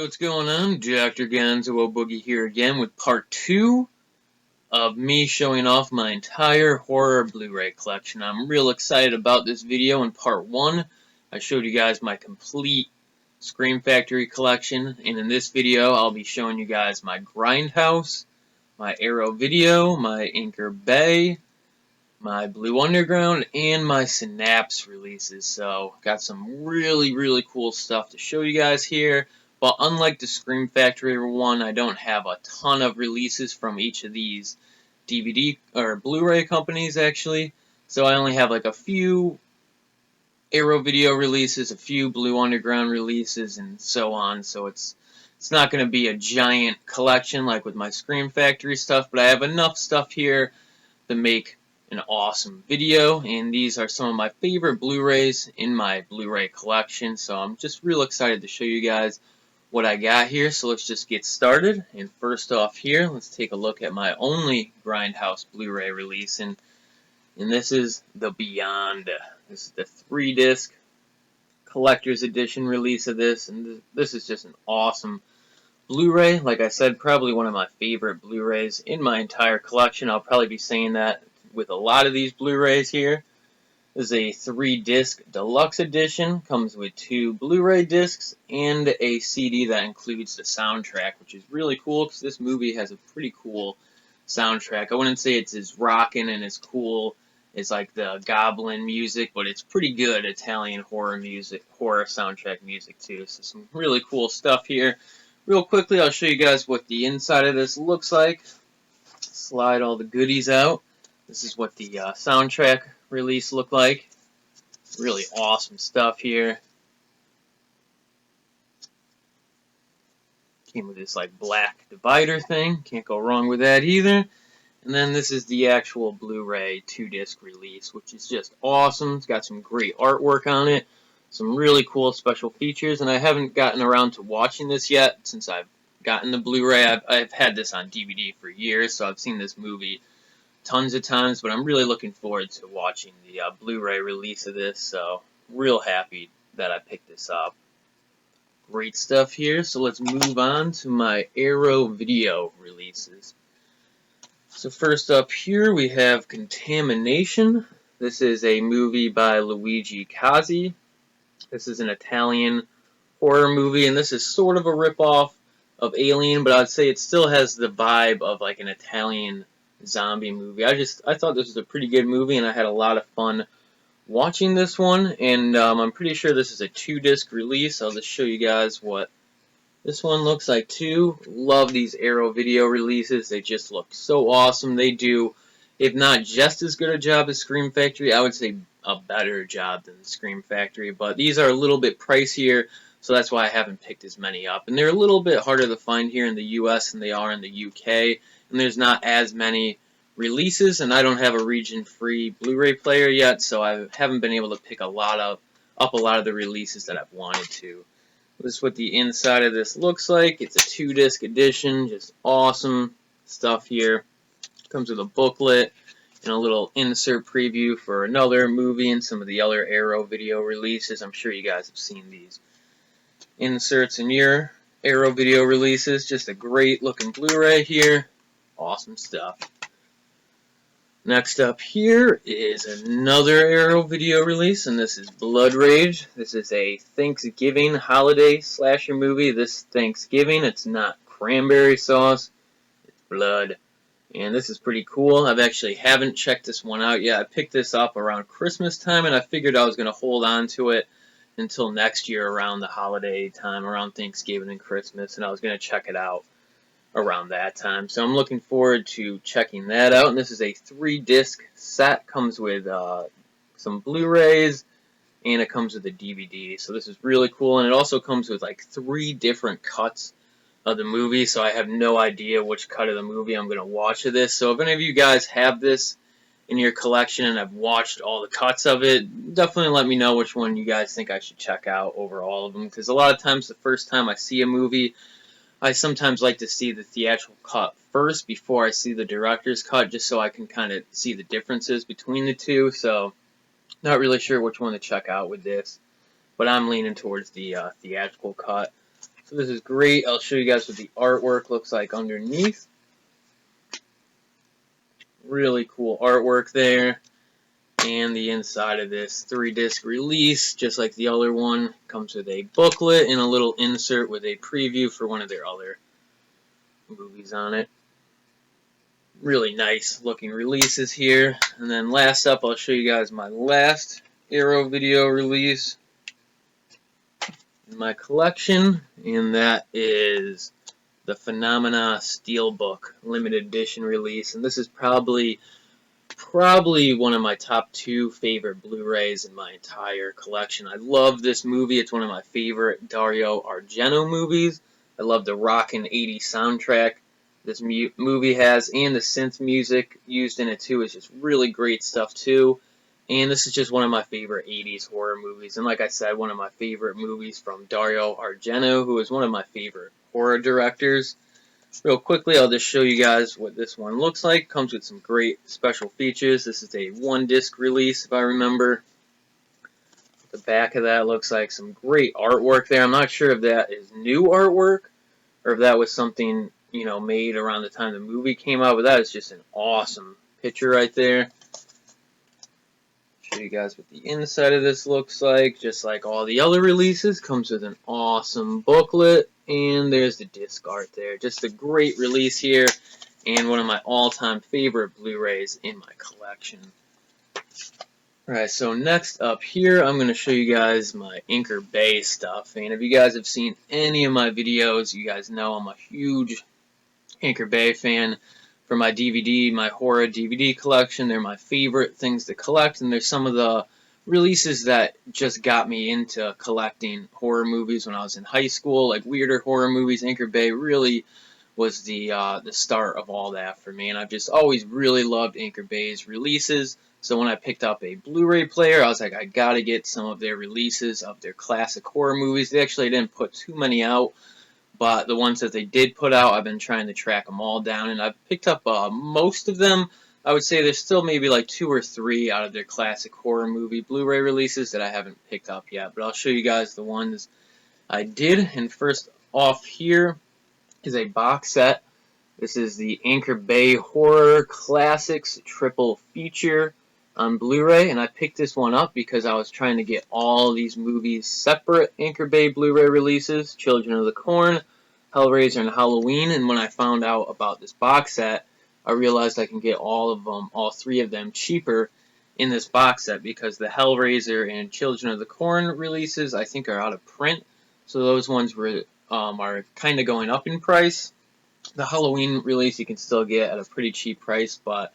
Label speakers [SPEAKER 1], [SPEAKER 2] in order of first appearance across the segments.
[SPEAKER 1] What's going on? Dr. Gonzo Boogie here again with part 2 of me showing off my entire horror Blu-ray collection. I'm real excited about this video. In part 1, I showed you guys my complete Scream Factory collection, and in this video I'll be showing you guys my Grindhouse, my Arrow Video, my Anchor Bay, my Blue Underground, and my Synapse releases. So, got some really cool stuff to show you guys here. But unlike the Scream Factory one, I don't have a ton of releases from each of these DVD or Blu-ray companies actually. So I only have like a few Arrow Video releases, a few Blue Underground releases, and so on. So it's not going to be a giant collection like with my Scream Factory stuff, but I have enough stuff here to make an awesome video, and these are some of my favorite Blu-rays in my Blu-ray collection. So I'm just real excited to show you guys what I got here. So let's just get started. And first off here, let's take a look at my only Grindhouse Blu-ray release, and this is the Beyond. This is the 3-disc collector's edition release of this, and this is just an awesome Blu-ray. Like I said, probably one of my favorite Blu-rays in my entire collection. I'll probably be saying that with a lot of these Blu-rays here. This is a 3-disc deluxe edition. Comes with 2 Blu-ray discs and a CD that includes the soundtrack, which is really cool because this movie has a pretty cool soundtrack. I wouldn't say it's as rockin' and as cool as like the Goblin music, but it's pretty good Italian horror music, horror soundtrack music too. So some really cool stuff here. Real quickly, I'll show you guys what the inside of this looks like. Slide all the goodies out. This is what the soundtrack release looked like. Really awesome stuff here. Came with this like black divider thing. Can't go wrong with that either. And then this is the actual Blu-ray 2-disc release, which is just awesome. It's got some great artwork on it. Some really cool special features, and I haven't gotten around to watching this yet since I've gotten the Blu-ray. I've had this on DVD for years, so I've seen this movie tons of times, but I'm really looking forward to watching the Blu-ray release of this, so real happy that I picked this up. Great stuff here, so let's move on to my Arrow Video releases. So first up here we have Contamination. This is a movie by Luigi Cozzi. This is an Italian horror movie, and this is sort of a ripoff of Alien, but I'd say it still has the vibe of like an Italian zombie movie. I thought this was a pretty good movie, and I had a lot of fun watching this one. And I'm pretty sure this is a 2-disc release. I'll just show you guys what this one looks like too. Love these Arrow Video releases. They just look so awesome. They do, if not just as good a job as Scream Factory, I would say a better job than Scream Factory. But these are a little bit pricier, so that's why I haven't picked as many up. And they're a little bit harder to find here in the US than they are in the UK. And there's not as many releases, and I don't have a region-free Blu-ray player yet, so I haven't been able to pick up a lot of the releases that I've wanted to. This is what the inside of this looks like. It's a 2-disc edition, just awesome stuff here. Comes with a booklet and a little insert preview for another movie and some of the other Arrow Video releases. I'm sure you guys have seen these inserts in your Arrow Video releases. Just a great looking Blu-ray here. Awesome stuff. Next up here is another Arrow Video release, and this is Blood Rage. This is a Thanksgiving holiday slasher movie. This Thanksgiving, it's not cranberry sauce, it's blood. And this is pretty cool. I've actually haven't checked this one out yet. I picked this up around Christmas time, and I figured I was going to hold on to it until next year around the holiday time, around Thanksgiving and Christmas, and I was going to check it out around that time. So I'm looking forward to checking that out. And this is a 3-disc set. Comes with some Blu-rays, and it comes with a DVD. So this is really cool. And it also comes with like 3 different cuts of the movie. So I have no idea which cut of the movie I'm going to watch of this. So if any of you guys have this in your collection and have watched all the cuts of it, definitely let me know which one you guys think I should check out over all of them. Because a lot of times the first time I see a movie, I sometimes like to see the theatrical cut first before I see the director's cut, just so I can kind of see the differences between the two. So, not really sure which one to check out with this, but I'm leaning towards the theatrical cut. So this is great. I'll show you guys what the artwork looks like underneath. Really cool artwork there. And the inside of this 3-disc release, just like the other one, comes with a booklet and a little insert with a preview for one of their other movies on it. Really nice looking releases here. And then last up, I'll show you guys my last Arrow video release in my collection, and that is the Phenomena Steelbook limited edition release. And this is probably one of my top 2 favorite Blu-rays in my entire collection. I love this movie. It's one of my favorite Dario Argento movies. I love the rockin' 80s soundtrack this movie has, and the synth music used in it too is just really great stuff too. And this is just one of my favorite 80s horror movies. And like I said, one of my favorite movies from Dario Argento, who is one of my favorite horror directors. Real quickly, I'll just show you guys what this one looks like. Comes with some great special features. This is a 1-disc release, if I remember. The back of that looks like some great artwork there. I'm not sure if that is new artwork or if that was something, you know, made around the time the movie came out, but that is just an awesome picture right there. Show you guys what the inside of this looks like. Just like all the other releases, comes with an awesome booklet, and there's the disc art there. Just a great release here, and one of my all-time favorite Blu-rays in my collection. Alright, so next up here, I'm going to show you guys my Anchor Bay stuff. And if you guys have seen any of my videos, you guys know I'm a huge Anchor Bay fan. For my DVD, my horror DVD collection, they're my favorite things to collect, and they're some of the releases that just got me into collecting horror movies when I was in high school, like weirder horror movies. Anchor Bay really was the start of all that for me, and I've just always really loved Anchor Bay's releases. So when I picked up a Blu-ray player, I was like, I gotta get some of their releases of their classic horror movies. They actually didn't put too many out, but the ones that they did put out, I've been trying to track them all down, and I've picked up most of them. I would say there's still maybe like 2 or 3 out of their classic horror movie Blu-ray releases that I haven't picked up yet, but I'll show you guys the ones I did. And first off here is a box set. This is the Anchor Bay Horror Classics Triple Feature on Blu-ray, and I picked this one up because I was trying to get all these movies separate Anchor Bay Blu-ray releases, Children of the Corn, Hellraiser, and Halloween, and when I found out about this box set, I realized I can get all 3 of them cheaper in this box set because the Hellraiser and Children of the Corn releases I think are out of print, so those ones are kind of going up in price. The Halloween release you can still get at a pretty cheap price, but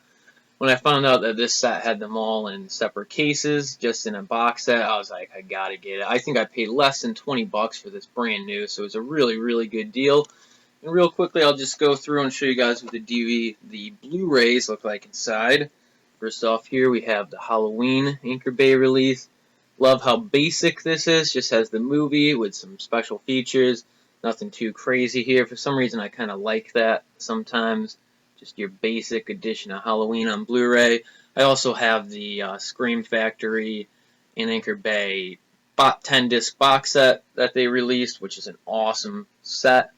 [SPEAKER 1] when I found out that this set had them all in separate cases, just in a box set, I was like, I gotta get it. I think I paid less than 20 bucks for this brand new, so it was a really, really good deal. And real quickly, I'll just go through and show you guys what the Blu-rays look like inside. First off here, we have the Halloween Anchor Bay release. Love how basic this is, just has the movie with some special features. Nothing too crazy here. For some reason, I kind of like that sometimes. Just your basic edition of Halloween on Blu-ray. I also have the Scream Factory and Anchor Bay 10-disc box set that they released, which is an awesome set.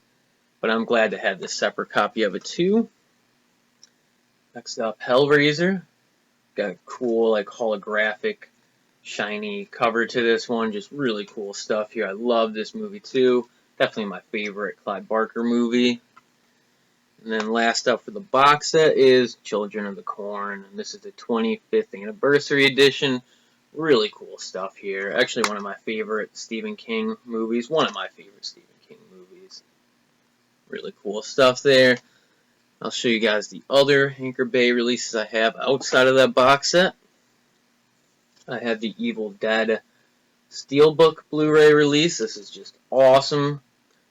[SPEAKER 1] But I'm glad to have this separate copy of it too. Next up, Hellraiser. Got a cool, like, holographic, shiny cover to this one. Just really cool stuff here. I love this movie too. Definitely my favorite Clive Barker movie. And then last up for the box set is Children of the Corn. And this is the 25th anniversary edition. Really cool stuff here. Actually one of my favorite Stephen King movies. One of my favorite Stephen King movies. Really cool stuff there. I'll show you guys the other Anchor Bay releases I have outside of that box set. I have the Evil Dead Steelbook Blu-ray release. This is just awesome.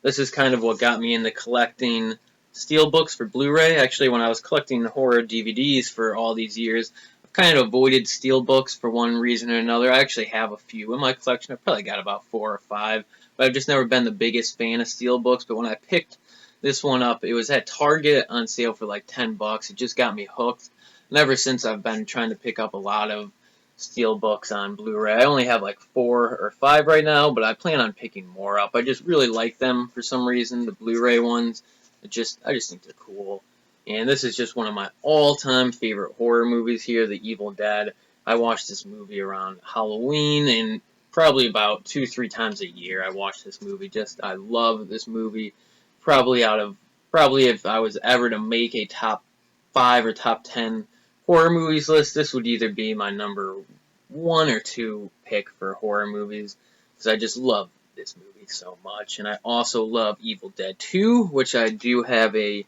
[SPEAKER 1] This is kind of what got me into collecting Steelbooks for Blu-ray. Actually, when I was collecting horror DVDs for all these years, I've kind of avoided Steelbooks for one reason or another. I actually have a few in my collection. I've probably got about 4 or 5, but I've just never been the biggest fan of Steelbooks. But when I picked this one up, it was at Target on sale for like 10 bucks. It just got me hooked. And ever since, I've been trying to pick up a lot of steelbooks on Blu-ray. I only have like 4 or 5 right now, but I plan on picking more up. I just really like them for some reason, the Blu-ray ones. I just think they're cool. And this is just one of my all-time favorite horror movies here, The Evil Dead. I watch this movie around Halloween and probably about 2-3 times a year I watch this movie. I love this movie. Probably if I was ever to make a top 5 or top 10 horror movies list, this would either be my number 1 or 2 pick for horror movies, because I just love this movie so much. And I also love Evil Dead 2, which I do have a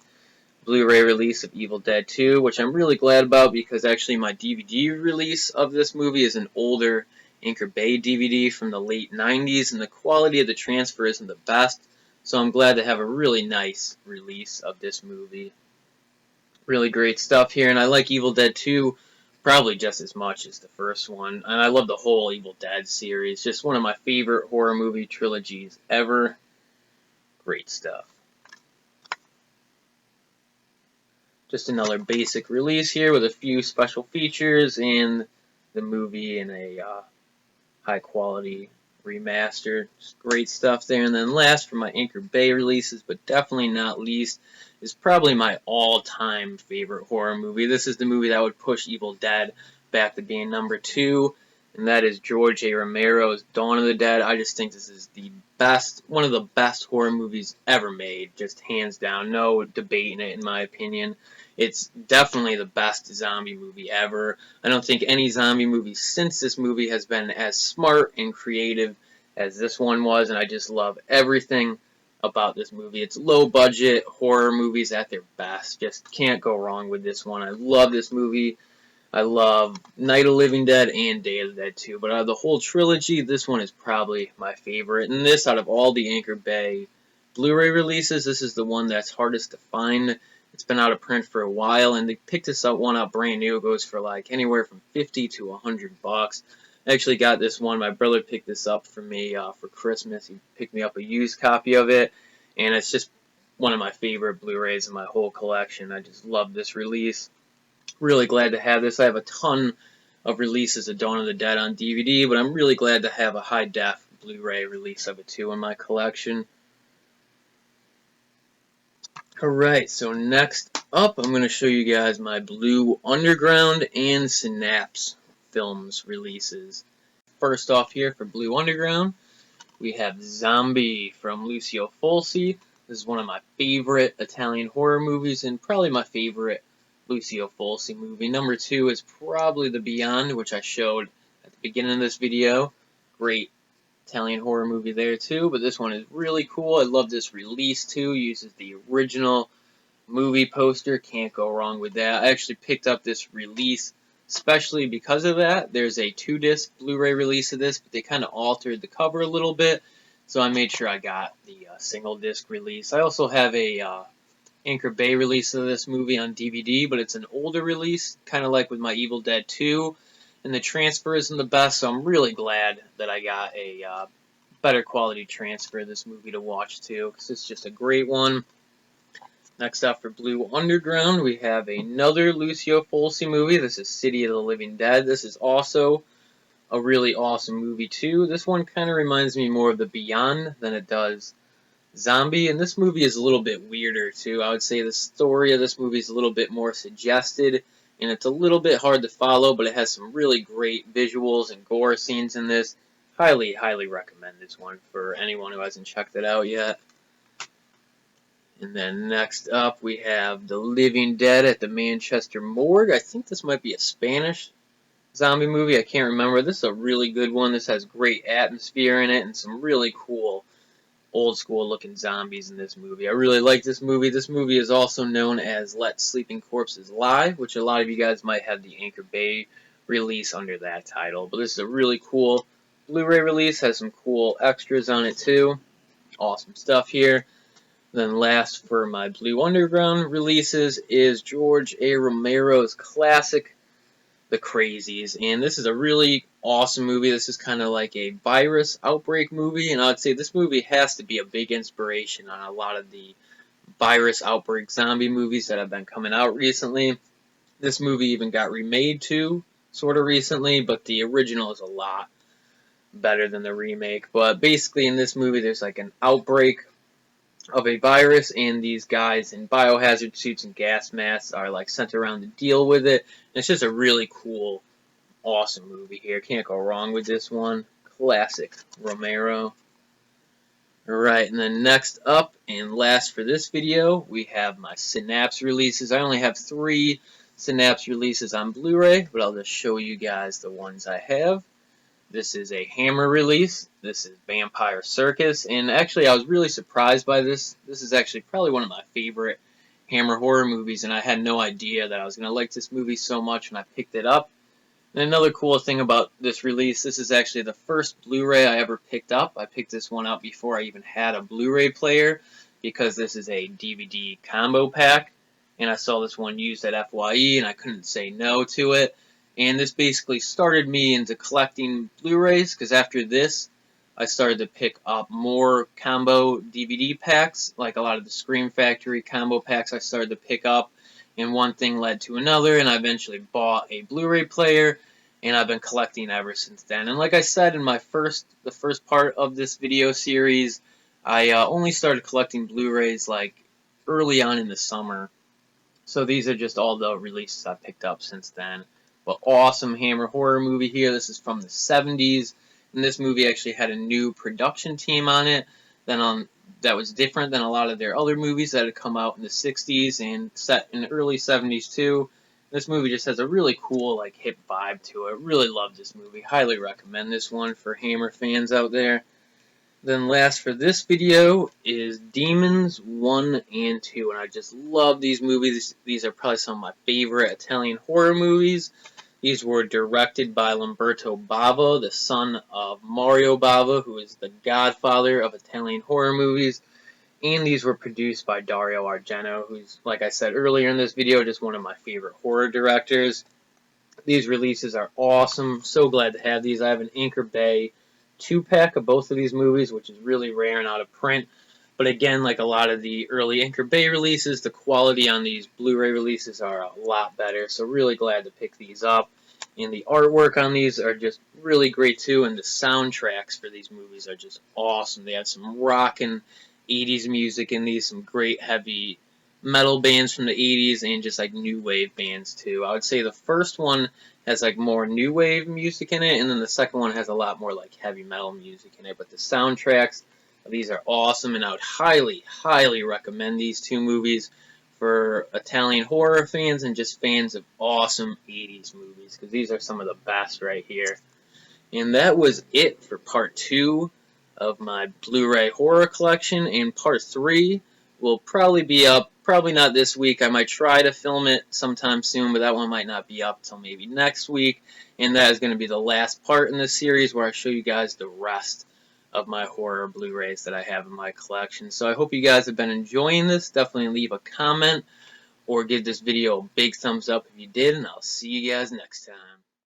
[SPEAKER 1] Blu-ray release of Evil Dead 2, which I'm really glad about, because actually my DVD release of this movie is an older Anchor Bay DVD from the late 90s, and the quality of the transfer isn't the best, so I'm glad to have a really nice release of this movie. Really great stuff here, and I like Evil Dead 2 probably just as much as the first one, and I love the whole Evil Dead series. Just one of my favorite horror movie trilogies ever. Great stuff. Just another basic release here with a few special features and the movie in a high quality remaster. Just great stuff there. And then last for my Anchor Bay releases, but definitely not least, is probably my all-time favorite horror movie. This is the movie that would push Evil Dead back to being number 2, and that is George A. Romero's Dawn of the Dead. I just think this is the best, one of the best horror movies ever made, just hands down. No debating it, in my opinion. It's definitely the best zombie movie ever. I don't think any zombie movie since this movie has been as smart and creative as this one was, and I just love everything about this movie. It's low budget horror movies at their best. Just can't go wrong with this one. I love this movie. I love Night of the Living Dead and Day of the Dead 2, but out of the whole trilogy, this one is probably my favorite. And this, out of all the Anchor Bay Blu-ray releases, this is the one that's hardest to find. It's been out of print for a while, and they picked this one up brand new. It goes for like anywhere from $50 to $100. I actually got this one. My brother picked this up for me for Christmas. He picked me up a used copy of it, and it's just one of my favorite Blu-rays in my whole collection. I just love this release. Really glad to have this. I have a ton of releases of Dawn of the Dead on DVD, but I'm really glad to have a high-def Blu-ray release of it too in my collection. Alright, so next up, I'm going to show you guys my Blue Underground and Synapse Films releases. First off here for Blue Underground, we have Zombie from Lucio Fulci. This is one of my favorite Italian horror movies and probably my favorite Lucio Fulci movie. Number 2 is probably The Beyond, which I showed at the beginning of this video. Great Italian horror movie there too, but this one is really cool. I love this release too. Uses the original movie poster. Can't go wrong with that. I actually picked up this release especially because of that. There's a 2-disc Blu-ray release of this, but they kind of altered the cover a little bit, so I made sure I got the single disc release. I also have a Anchor Bay release of this movie on DVD, but it's an older release, kind of like with my Evil Dead 2. And the transfer isn't the best, so I'm really glad that I got a better quality transfer of this movie to watch too, because it's just a great one. Next up for Blue Underground, we have another Lucio Fulci movie. This is City of the Living Dead. This is also a really awesome movie too. This one kind of reminds me more of The Beyond than it does Zombie, and this movie is a little bit weirder too. I would say the story of this movie is a little bit more suggested, and it's a little bit hard to follow, but it has some really great visuals and gore scenes in this. Highly, highly recommend this one for anyone who hasn't checked it out yet. And then next up, we have The Living Dead at the Manchester Morgue. I think this might be a Spanish zombie movie. I can't remember. This is a really good one. This has great atmosphere in it and some really cool old school looking zombies in this movie. I really like this movie. This movie is also known as Let Sleeping Corpses Lie, which a lot of you guys might have the Anchor Bay release under that title. But this is a really cool Blu-ray release. Has some cool extras on it too. Awesome stuff here. Then last for my Blue Underground releases is George A. Romero's classic The Crazies, and this is a really awesome movie. This is kind of like a virus outbreak movie, and I would say this movie has to be a big inspiration on a lot of the virus outbreak zombie movies that have been coming out recently. This movie even got remade too, sort of recently, but the original is a lot better than the remake. But basically in this movie there's like an outbreak of a virus, and these guys in biohazard suits and gas masks are like sent around to deal with it. And it's just a really cool, awesome movie here. Can't go wrong with this one. Classic Romero. Alright, and then next up and last for this video, we have my Synapse releases. I only have 3 Synapse releases on Blu-ray, but I'll just show you guys the ones I have. This is a Hammer release. This is Vampire Circus, and actually I was really surprised by this. This is actually probably one of my favorite Hammer horror movies, and I had no idea that I was going to like this movie so much when I picked it up. And another cool thing about this release, this is actually the first Blu-ray I ever picked up. I picked this one up before I even had a Blu-ray player, because this is a DVD combo pack, and I saw this one used at FYE and I couldn't say no to it. And this basically started me into collecting Blu-rays, because after this I started to pick up more combo DVD packs, like a lot of the Scream Factory combo packs I started to pick up, and one thing led to another, and I eventually bought a Blu-ray player, and I've been collecting ever since then. And like I said in the first part of this video series, I only started collecting Blu-rays like early on in the summer, so these are just all the releases I've picked up since then. But awesome Hammer horror movie here. This is from the 70s, and this movie actually had a new production team on it that was different than a lot of their other movies that had come out in the 60s and set in the early 70s too. This movie just has a really cool, like, hip vibe to it. Really love this movie. Highly recommend this one for Hammer fans out there. Then last for this video is Demons 1 and 2, and I just love these movies. These are probably some of my favorite Italian horror movies. These were directed by Lamberto Bava, the son of Mario Bava, who is the godfather of Italian horror movies. And these were produced by Dario Argento, who's, like I said earlier in this video, just one of my favorite horror directors. These releases are awesome. So glad to have these. I have an Anchor Bay 2-pack of both of these movies, which is really rare and out of print. But again, like a lot of the early Anchor Bay releases, the quality on these Blu-ray releases are a lot better. So really glad to pick these up. And the artwork on these are just really great too. And the soundtracks for these movies are just awesome. They have some rockin' 80s music in these, some great heavy metal bands from the 80s, and just like new wave bands too. I would say the first one has like more new wave music in it, and then the second one has a lot more like heavy metal music in it. But the soundtracks of these are awesome, and I would highly, highly recommend these 2 movies for Italian horror fans and just fans of awesome 80s movies, because these are some of the best right here. And that was it for part 2 of my Blu-ray horror collection, and part 3 will probably be up, probably not this week. I might try to film it sometime soon, but that one might not be up till maybe next week. And that is going to be the last part in this series, where I show you guys the rest of my horror Blu-rays that I have in my collection. So I hope you guys have been enjoying this. Definitely leave a comment or give this video a big thumbs up if you did, and I'll see you guys next time.